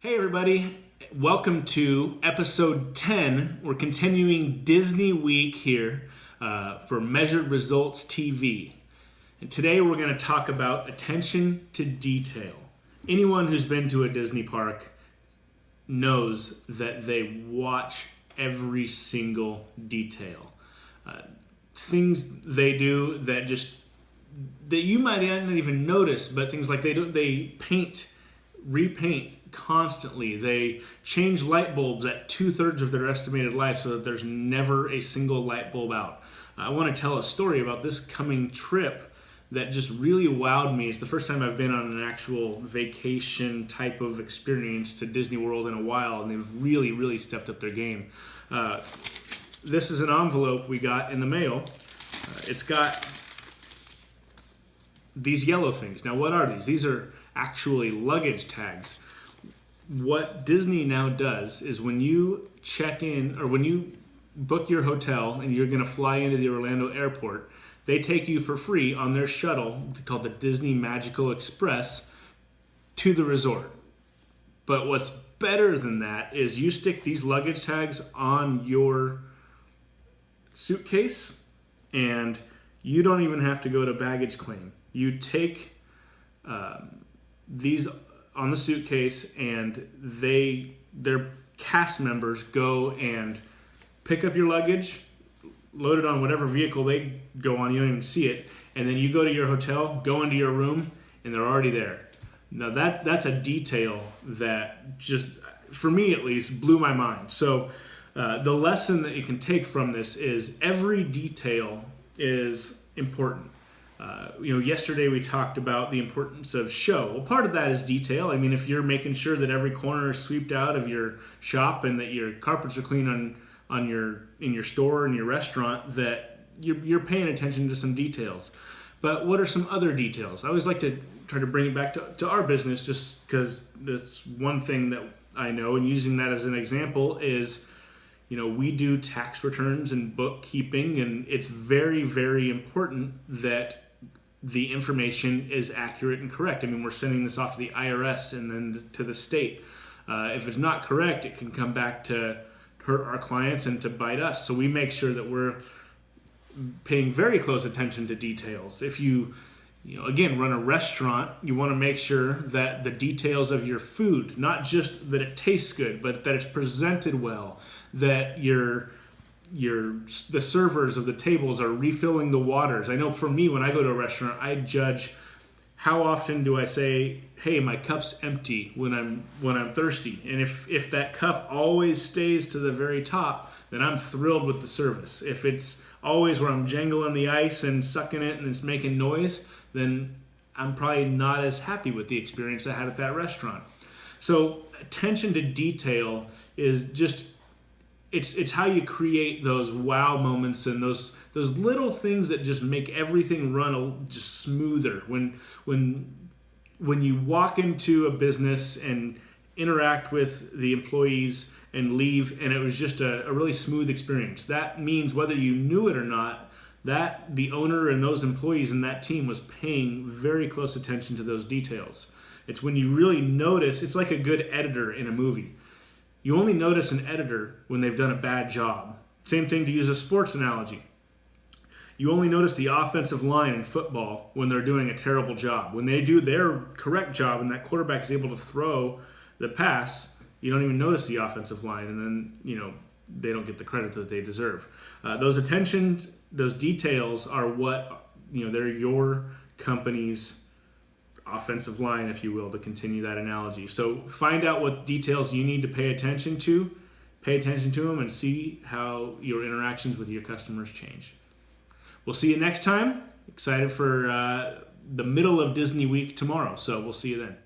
Hey everybody, welcome to episode 10. We're continuing Disney Week here for Measured Results TV. And today we're going to talk about attention to detail. Anyone who's been to a Disney park knows that they watch every single detail. Things they do that you might not even notice, but things like they repaint constantly. They change light bulbs at 2/3 of their estimated life so that there's never a single light bulb out. I want to tell a story about this coming trip that just really wowed me. It's the first time I've been on an actual vacation type of experience to Disney World in a while, and they've really stepped up their game. This is an envelope we got in the mail. It's got these yellow things. Now, what are these? These are actually luggage tags. What Disney now does is when you check in or when you book your hotel and you're going to fly into the Orlando airport, they take you for free on their shuttle called the Disney Magical Express to the resort. But what's better than that is you stick these luggage tags on your suitcase and you don't even have to go to baggage claim. You take these on the suitcase and their cast members go and pick up your luggage, load it on whatever vehicle they go on, you don't even see it, and then you go to your hotel, go into your room, and they're already there. Now that's a detail that just, for me at least, blew my mind. So the lesson that you can take from this is every detail is important. Yesterday we talked about the importance of show. Well, part of that is detail. I mean, if you're making sure that every corner is swept out of your shop and that your carpets are clean in your store and your restaurant, that you're paying attention to some details. But what are some other details? I always like to try to bring it back to our business, just because that's one thing that I know, and using that as an example is, we do tax returns and bookkeeping, and it's very important that the information is accurate and correct. I mean, we're sending this off to the IRS and then to the state. If it's not correct, it can come back to hurt our clients and to bite us. So we make sure that we're paying very close attention to details. If you run a restaurant, you want to make sure that the details of your food, not just that it tastes good, but that it's presented well, that the servers of the tables are refilling the waters. I know for me, when I go to a restaurant, I judge how often do I say, "Hey, my cup's empty" when I'm thirsty. And if that cup always stays to the very top, then I'm thrilled with the service. If it's always where I'm jangling the ice and sucking it and it's making noise, then I'm probably not as happy with the experience I had at that restaurant. So attention to detail is just, it's how you create those wow moments and those little things that just make everything run just smoother. When you walk into a business and interact with the employees and leave, and it was just a really smooth experience, that means whether you knew it or not, that the owner and those employees and that team was paying very close attention to those details. It's when you really notice. It's like a good editor in a movie. You only notice an editor when they've done a bad job. Same thing, to use a sports analogy. You only notice the offensive line in football when they're doing a terrible job. When they do their correct job and that quarterback is able to throw the pass, you don't even notice the offensive line, and then they don't get the credit that they deserve. Those details are what, they're your company's offensive line, if you will, to continue that analogy. So find out what details you need to pay attention to them, and see how your interactions with your customers change. We'll see you next time. Excited for the middle of Disney Week tomorrow, so we'll see you then.